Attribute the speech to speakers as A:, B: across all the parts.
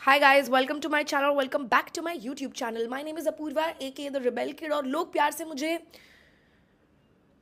A: Hi guys, welcome to my channel, welcome back to my YouTube channel. My name is Apurva, aka The Rebel Kid और लोग प्यार से मुझे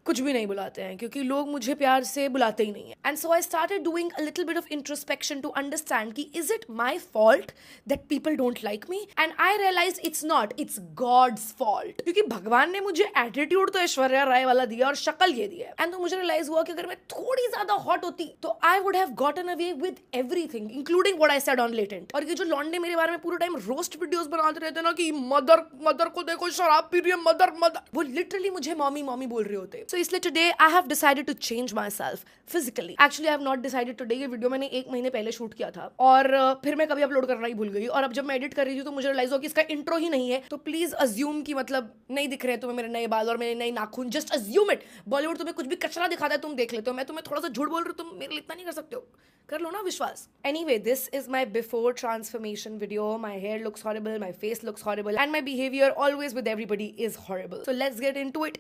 A: कुछ भी नहीं बुलाते हैं क्योंकि लोग मुझे प्यार से बुलाते ही नहीं है. And so I started doing a little bit of introspection to understand कि is it my fault that people don't like me. And I realise it's not, it's God's fault. क्योंकि भगवान ने मुझे एटीट्यूड तो ऐश्वर्या राय वाला दिया और शक्ल ये दिया. एंड तो मुझे रियलाइज हुआ कि अगर मैं थोड़ी ज्यादा हॉट होती तो I would have gotten away with everything including what I said on latent. और ये जो लॉन्डे मेरे बारे में पूरे टाइम रोस्ट वीडियोस बनाते रहते ना कि मदर मदर को देखो शराब पी रही है मदर मदर, वो लिटरली मुझे मॉमी मॉमी बोल रहे होते. सो इसलिए today I have decided to change myself physically. Actually I have not decided today. ये वीडियो मैंने 1 महीने पहले शूट किया था और फिर मैं कभी अपलोड करना ही भूल गई. और अब जब मैं एडिट कर रही थी तो मुझे रियलाइज हुआ कि इसका इंट्रो ही नहीं है. तो प्लीज अज्यूम कि मतलब नहीं दिख रहे तुम्हें मेरे नए बाल और मेरे नए नाखून. Just assume it. बॉलीवुड तुम्हें कुछ भी कचरा दिखाता है तुम देख लेते हो. मैं तुम्हें थोड़ा सा झूठ बोल रही हूँ, तुम मेरे लिए इतना नहीं कर सकते हो. कर लो ना विश्वास. Anyway, this is my before transformation video. My hair looks horrible, my face looks horrible and my behaviour always with everybody is horrible. So let's get into it.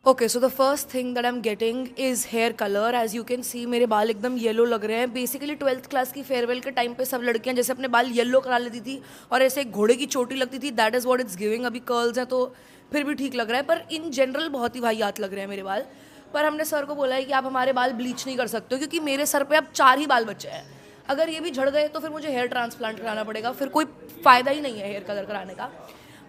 A: Okay, so the first thing that I am getting is hair colour. As you can see मेरे बाल एकदम yellow लग रहे हैं. Basically 12th class की farewell के time पे सब लड़कियां जैसे अपने बाल येलो करा लेती थी और ऐसे एक घोड़े की चोटी लगती थी. That is what it's giving. अभी कर्ल्स हैं तो फिर भी ठीक लग रहा है, पर इन जनरल बहुत ही वाहियात लग रहे हैं मेरे बाल. पर हमने सर को बोला है कि आप हमारे बाल ब्लीच नहीं कर सकते हो क्योंकि मेरे सर पे अब 4 ही बाल बचे हैं. अगर ये भी झड़ गए तो फिर मुझे हेयर ट्रांसप्लांट कराना पड़ेगा. फिर कोई फ़ायदा ही नहीं है हेयर कलर कराने का.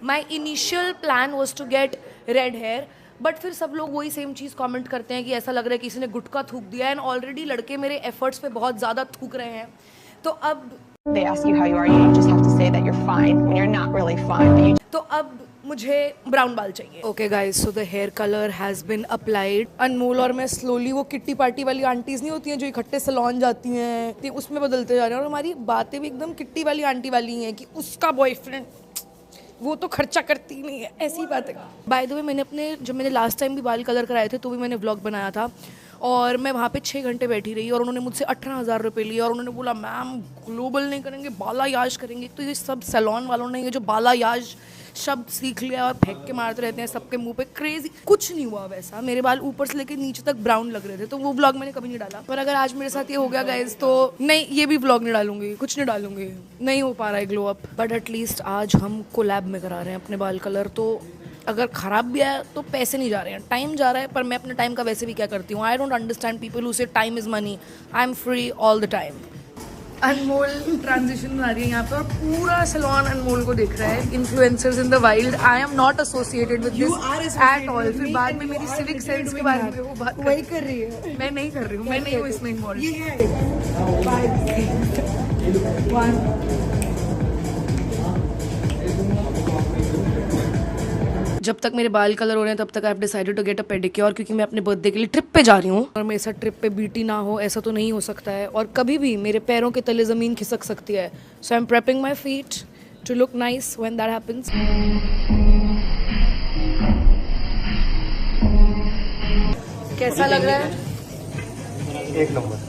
A: My initial plan was to get red hair, but फिर सब लोग वही सेम चीज़ कमेंट करते हैं कि ऐसा लग रहा है किसी ने गुटखा थूक दिया. एंड ऑलरेडी लड़के मेरे एफर्ट्स पे बहुत ज़्यादा थूक रहे हैं. तो अब
B: They ask you how you are, you just have to say that you're fine when you're not really fine. But you
A: तो अब मुझे ब्राउन बाल चाहिए. Okay guys, so the hair colour has been applied. Anmol और मैं slowly वो kitty party वाली aunties नहीं होती हैं जो इकट्ठे सैलून जाती हैं, तो उसमें बदलते जा रहे हैं. और हमारी बातें भी एकदम किट्टी वाली आंटी वाली हैं कि उसका बॉयफ्रेंड वो तो खर्चा करती नहीं है, ऐसी बात है. बाय द वे, मैंने लास्ट टाइम भी बाल कलर कराए थे तो भी मैंने व्लॉग बनाया था और मैं वहाँ पे 6 घंटे बैठी रही और उन्होंने मुझसे 18,000 रुपये लिए और उन्होंने बोला मैम ग्लोबल नहीं करेंगे, बालायाज करेंगे. तो ये सब सैलून वालों ने ये जो बालायाज शब्द सीख लिया और फेंक के मारते रहते हैं सबके मुंह पे. क्रेजी. कुछ नहीं हुआ वैसा. मेरे बाल ऊपर से लेके नीचे तक ब्राउन लग रहे थे तो वो व्लॉग मैंने कभी नहीं डाला. पर अगर आज मेरे साथ ये हो गया गाइज तो नहीं, ये भी व्लॉग नहीं डालूंगी, कुछ नहीं डालूंगी. नहीं हो पा रहा है ग्लो अप. बट एटलीस्ट आज हम कोलैब में करा रहे हैं अपने बाल कलर. तो अगर ख़राब भी आया तो पैसे नहीं जा रहे हैं, टाइम जा रहा है. पर मैं अपने टाइम का वैसे भी क्या करती हूँ. I don't understand people who say time is money. I am free all the time. Anmol transition बना रही है यहाँ पे और पूरा सैलून अनमोल को देख रहा है. Influencers in the wild. I am not associated with this at all. फिर बाद में मेरी सिविक सेंस के बारे में वो बात
C: वही कर रही है.
A: मैं नहीं कर रही हूँ, मैं नहीं हूँ इसमें इन्वॉल्व.
C: ये है 5 1.
A: जब तक मेरे बाल कलर हो रहे हैं तब तक I have decided to get a pedicure क्योंकि मैं अपने बर्थडे के लिए ट्रिप पे जा रही हूँ और मेरे साथ ट्रिप पे बीटी ना हो ऐसा तो नहीं हो सकता है. और कभी भी मेरे पैरों के तले ज़मीन खिसक सकती है. So I am prepping my feet to look nice when that happens. कैसा लग रहा है?
D: एक नंबर.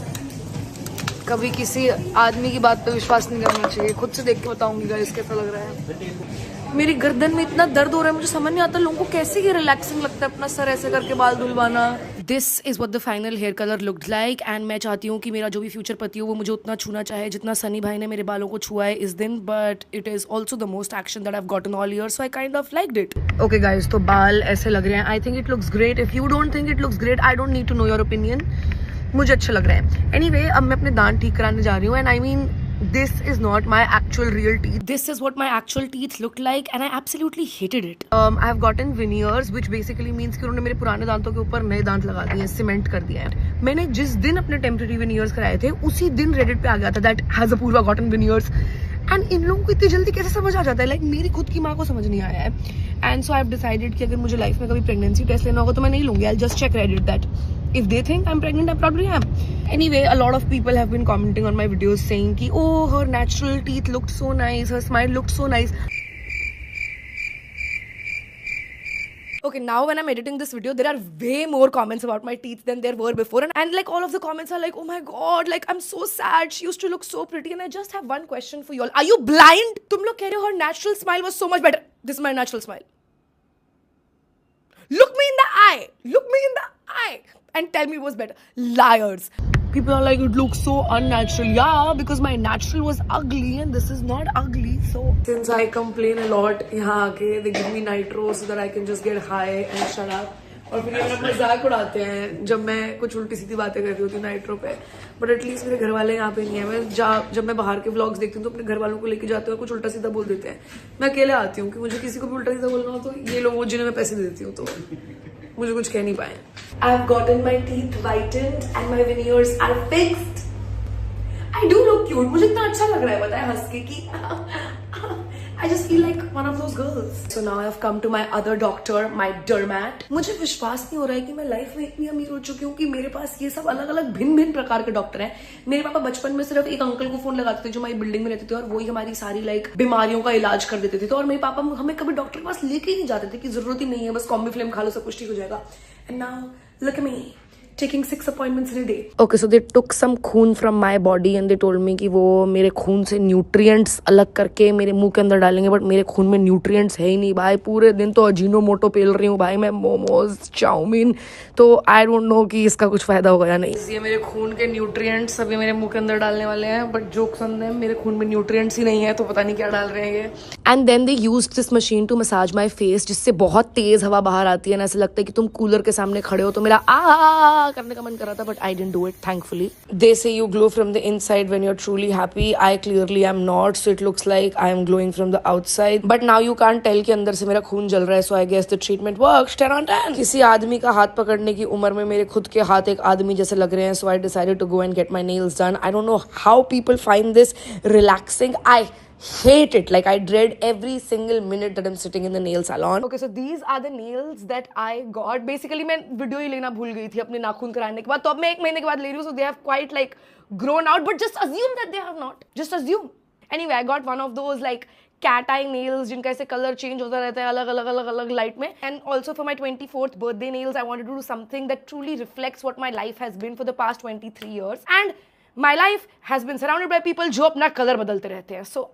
A: कभी किसी आदमी की बात पे विश्वास नहीं करना चाहिए. खुद से देख के बताऊंगी गाइस कैसा लग रहा है. मेरी गर्दन में इतना दर्द हो रहा है, मुझे समझ नहीं आता लोगों को कैसे ये रिलैक्सिंग लगता है अपना सर ऐसे करके बाल धुलवाना. This is what the final hair colour looked like. And मैं चाहती हूँ कि मेरा जो भी फ्यूचर पति हो वो मुझे उतना छूना चाहे जितना सनी भाई ने मेरे बालों को छुआ है इस दिन. But it is also the most action that I have gotten all year, so I kind of liked it. Okay guys, तो बाल ऐसे लग रहे हैं. I think it looks great. If you don't think it looks great, I don't need to know your opinion. मुझे अच्छा लग रहा है. एनीवे, अब मैं अपने दांत ठीक कराने जा रही हूँ. And I mean this is not my actual real teeth. This is what my actual teeth looked like and I absolutely hated it. I have gotten veneers which basically means कि उन्होंने मेरे पुराने दांतों के ऊपर नए दांत लगा दिए हैं, सीमेंट कर दिया है. मैंने जिस दिन अपने टेम्पररी veneers कराए थे उसी दिन रेडिट पे आ गया था that has Apurva gotten veneers. And in लोगों को इतनी जल्दी कैसे समझ आ जाता है. लाइक मेरी खुद की माँ को समझ नहीं आया है. And so I have decided कि अगर मुझे लाइफ में कभी प्रेगनेंसी टेस्ट लेना होगा तो मैं नहीं लूंगी. I just check Reddit that if they think I'm pregnant, I probably am. Anyway, a lot of people have been commenting on my videos saying ki oh, her natural teeth looked so nice, her smile looked so nice. Okay, now when I'm editing this video, there are way more comments about my teeth than there were before. And like all of the comments are like, oh my god, like I'm so sad. She used to look so pretty. And I just have one question for you all. Are you blind? तुम लोग कह रहे हो her natural smile was so much better. This is my natural smile. Look me in the eye. Look me in the eye. And tell me it was better. Liars. People are like, it looks so unnatural. Yeah, because my natural was ugly and this is not ugly. So since I complain a lot, यहाँ आके they give me nitro so that I can just get high and shut up. और फिर ये मेरा मजाक उड़ाते हैं जब मैं कुछ उल्टी सीधी बातें कर रही होती हूँ नाइट्रो पे. बट एटलीस्ट मेरे घर वाले यहाँ पे नहीं है. मैं जब मैं बाहर के व्लॉग्स देखती हूँ तो अपने घर वालों को लेके जाते हैं और कुछ उल्टा सीधा बोल देते हैं. मैं अकेले आती हूँ कि मुझे किसी को भी उल्टा सीधा बोलना हो तो ये लोग जिन्हें मैं पैसे देती हूँ तो मुझे कुछ कह नहीं पाए. I've gotten my teeth whitened and my veneers are fixed. I do look cute. मुझे इतना अच्छा लग रहा है, बताया हंस के कि I just feel like one of those girls. So now I've come to my other doctor, my dermat. मुझे विश्वास नहीं हो रहा है कि मैं लाइफ में इतनी अमीर हो चुकी हूँ कि मेरे पास ये सब अलग अलग भिन्न भिन्न प्रकार के डॉक्टर हैं. मेरे पापा बचपन में सिर्फ एक अंकल को फोन लगाते थे जो हमारी बिल्डिंग में रहते थे और वही हमारी सारी बीमारियों का इलाज कर देते थे. तो और मेरे पापा हमें कभी डॉक्टर के पास लेके ही नहीं जाते थे कि जरूरत ही नहीं है, बस कॉम्बीफ्लेम खा लो सब कुछ ठीक हो जाएगा. And now look at me taking 6 appointments in a day. Okay, so they took some खून from my body and they told me कि वो मेरे खून से न्यूट्रिएंट्स अलग करके मेरे मुंह के अंदर डालेंगे. बट मेरे खून में न्यूट्रिएंट्स है ही नहीं भाई. पूरे दिन तो अजीनोमोटो पेल रही हूँ भाई मैं, मोमोज चाउमीन. तो आई डोंट नो कि इसका कुछ फायदा होगा या नहीं. ये मेरे खून के न्यूट्रिएंट्स अभी मेरे मुंह के अंदर डालने वाले हैं. बट जोक्स ऑन देम, मेरे खून में न्यूट्रिएंट्स ही नहीं है तो पता नहीं क्या डाल रहे हैं ये. And then they used this machine to massage my face, जिससे बहुत तेज हवा बाहर आती है ना. ऐसा लगता है कि तुम कूलर के सामने खड़े हो. तो मेरा आ करने का मन कर रहा था but I didn't do it, thankfully. They say you glow from the inside when you're truly happy. I clearly am not, so it looks like I am glowing from the outside. But now you can't tell कि अंदर से मेरा खून जल रहा है, so I guess the treatment works. 10 on 10. किसी आदमी का हाथ पकड़ने की उम्र में मेरे खुद के हाथ एक आदमी जैसे लग रहे हैं, so I decided to go and get my nails done. I don't know how people find this relaxing. I hate it. Like I dread every single minute that I'm sitting in the nail salon. Okay, so these are the nails that I got. Basically मैं video ही लेना भूल गई थी अपने नाखून कराने के बाद, तो अब मैं 1 महीने के बाद ले रही हूँ. So they have quite like grown out, but just assume that they have not. Just assume. Anyway, I got one of those like cat eye nails जिनका ऐसे कलर चेंज होता रहता है अलग लाइट में. And also for my 24th birthday nails, I wanted to do something that truly reflects what my life has been for the past 23 years. And my life has been surrounded by people जो अपना colour बदलते रहते हैं. So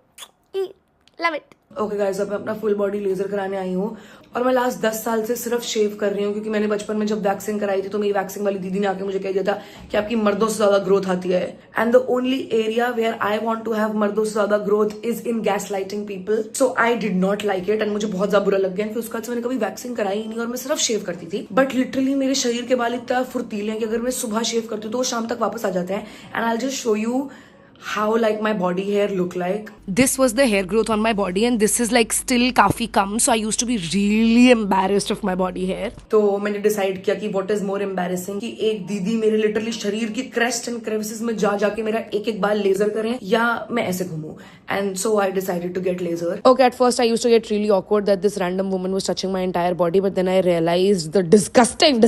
A: love it. Okay guys, अब मैं अपना full body laser कराने आई हूँ और मैं लास्ट 10 साल से सिर्फ शेव कर रही हूँ क्योंकि मैंने बचपन में जब वैक्सिंग कराई थी तो मेरी वैक्सिंग वाली दीदी ने आके मुझे कह दिया था कि आपकी मर्दों से ज्यादा ग्रोथ आती है. And the only area where I want to have मर्दों से ज्यादा growth is in gas lighting people. So I did not like it and मुझे बहुत ज्यादा बुरा लग गया. फिर उसके बाद मैंने कभी वैक्सिंग कराई ही नहीं और मैं सिर्फ शेव करती थी. बट लिटरली मेरे शरीर के बाल इतना फुर्तीले हैं कि अगर मैं सुबह शेव करती हूँ तो वो शाम तक वापस आ जाते हैं. And I will just show you how like my body hair look like. This was the hair growth on my body and this is like still काफी कम, so I used to be really embarrassed of my body hair. तो मैंने decide किया कि what is more embarrassing कि एक दीदी मेरे literally शरीर की crest and crevices में जाके मेरा एक बाल लेजर करें या मैं ऐसे घूमूं. And so I decided to get laser. Okay, at first I used to get really awkward that this random woman was touching my entire body, but then I realized the disgusting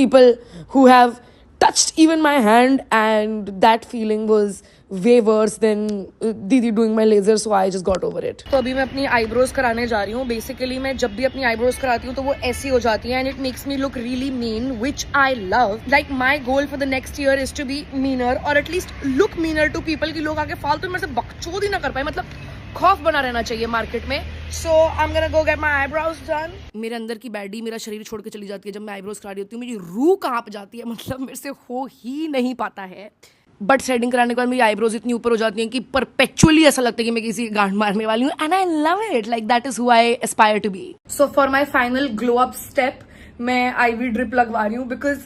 A: people who have touched even my hand, and that feeling was way worse than दीदी doing my laser, so I just got over it. तो अभी मैं अपनी eyebrows कराने जा रही हूँ. Basically मैं जब भी अपनी eyebrows कराती हूँ तो वो ऐसी हो जाती है and it makes me look really mean, which I love. Like my goal for the next year is to be meaner or at least look meaner to people कि लोग आके फालतू मेरे से बकचोदी ना कर पाए. मतलब खौफ बना रहना चाहिए मार्केट में. So I am gonna go get my eyebrows done. मेरे अंदर की बैडी मेरा शरीर छोड़ के चली जाती है जब मैं आईब्रोज करा रही होती हूँ. मेरी रूह कांप जाती है, मतलब मेरे से हो ही नहीं पाता है. बट थ्रेडिंग कराने के बाद मेरी आईब्रोज इतनी ऊपर हो जाती हैं कि परपेचुअली ऐसा लगता है कि मैं किसी गांड मारने वाली हूँ. And I love it. Like that is who I aspire to be. So for my final glow up step मैं आईवी ड्रिप लगवा रही हूँ बिकॉज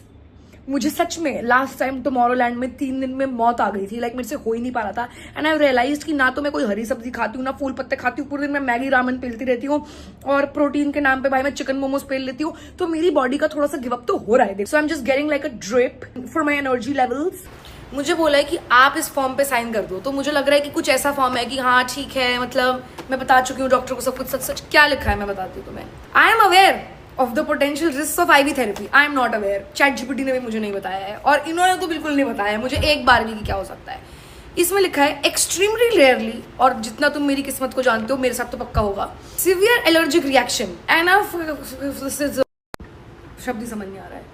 A: मुझे सच में लास्ट टाइम टुमारोलैंड में 3 दिन में मौत आ गई थी. लाइक मेरे से हो ही नहीं पा रहा था. एंड आई रियलाइज कि ना तो मैं कोई हरी सब्जी खाती हूँ ना फूल पत्ते खाती हूँ. पूरे दिन मैं मैगी रामन पेलती रहती हूँ और प्रोटीन के नाम पे भाई मैं चिकन मोमोज पेल लेती हूँ. तो मेरी बॉडी का थोड़ा सा गिव अप तो हो रहा है. So I am just getting like a drip for my energy levels. मुझे बोला है कि आप इस फॉर्म पे साइन कर दो. तो मुझे लग रहा है कि कुछ ऐसा फॉर्म है कि हाँ ठीक है, मतलब मैं बता चुकी हूँ डॉक्टर को सब कुछ. सच क्या लिखा है मैं बताती हूँ तुम्हें. I am aware of the potential risks of IV therapy. I am not aware. ChatGPT ने भी मुझे नहीं बताया है और इन्होंने तो बिल्कुल नहीं बताया है मुझे एक बार भी कि क्या हो सकता है. इसमें लिखा है extremely rarely, और जितना तुम मेरी किस्मत को जानते हो मेरे साथ तो पक्का होगा, severe allergic reaction and शब्द ही समझ नहीं आ रहा है,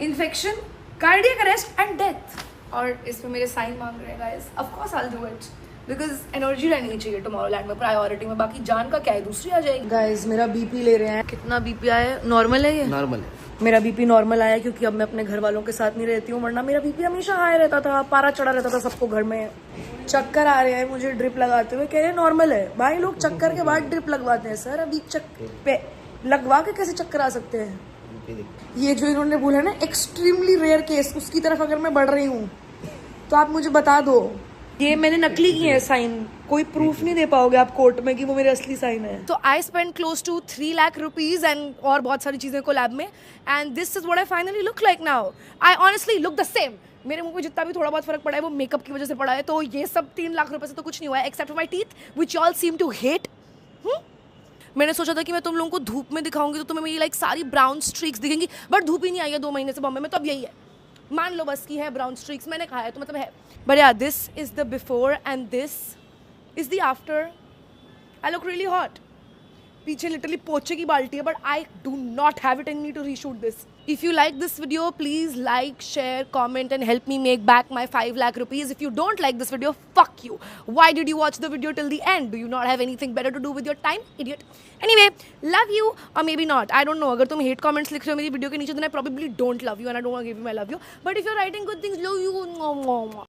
A: infection, cardiac arrest and death. और इसमें मेरे साइन मांग रहे हैं guys. Of course I'll do it. Because energy रहनी चाहिए टुमारोलैंड में प्रायोरिटी में, बाकी जान का क्या है, दूसरी आ जाएगी। गाइज मेरा बीपी ले रहे हैं, कितना बीपी आया? नॉर्मल है ये?
D: नॉर्मल है।
A: मेरा बीपी नॉर्मल आया क्योंकि अब मैं अपने घर वालों के साथ नहीं रहती हूँ, वरना मेरा बीपी हमेशा हाई रहता था, पारा चढ़ा रहता था सबको घर में। चक्कर आ रहे हैं मुझे ड्रिप लगाते हुए, कह रहे हैं नॉर्मल है। भाई लोग चक्कर के बाद ड्रिप लगवाते हैं सर, अभी पे लगवा के कैसे चक्कर आ सकते हैं? ये जो इन्होंने बोला ना एक्सट्रीमली रेयर केस, उसकी तरफ अगर मैं बढ़ रही हूँ तो आप मुझे बता दो। ये मैंने नकली की है साइन, कोई प्रूफ नहीं दे पाओगे आप कोर्ट में कि वो मेरे असली साइन है। तो I spend close to 3 lakh rupees and और बहुत सारी चीजें को लैब में, and this is what I finally look like now. I honestly look the same. मेरे मुंह पे जितना भी थोड़ा बहुत फर्क पड़ा है वो मेकअप की वजह से पड़ा है, तो ये सब 3 लाख रुपए से तो कुछ नहीं हुआ है, except my teeth which all seem to hate. मैंने सोचा था कि मैं तुम लोगों को धूप में दिखाऊंगी तो तुम्हें मेरी लाइक सारी ब्राउन स्ट्रीक्स दिखेंगी, बट धूप ही नहीं आई है 2 महीने से बॉम्बे में, तो अब यही है, मान लो बस की है ब्राउन स्ट्रीक्स, मैंने कहा है तो मतलब है। But yeah this is the before and this is the after. I look really hot. पीछे लिटरली पोचे की बाल्टी है, but I do not have it in me to reshoot this. If you like this video, please like, share, comment and help me make back my 5 lakh rupees. If you don't like this video, fuck you. Why did you watch the video till the end? Do you not have anything better to do with your time? Idiot. Anyway, love you or maybe not. I don't know. अगर तुम hate comments लिख रहे हो मेरी video के नीचे, then I probably don't love you and I don't want to give you my love you. But if you're writing good things, love you.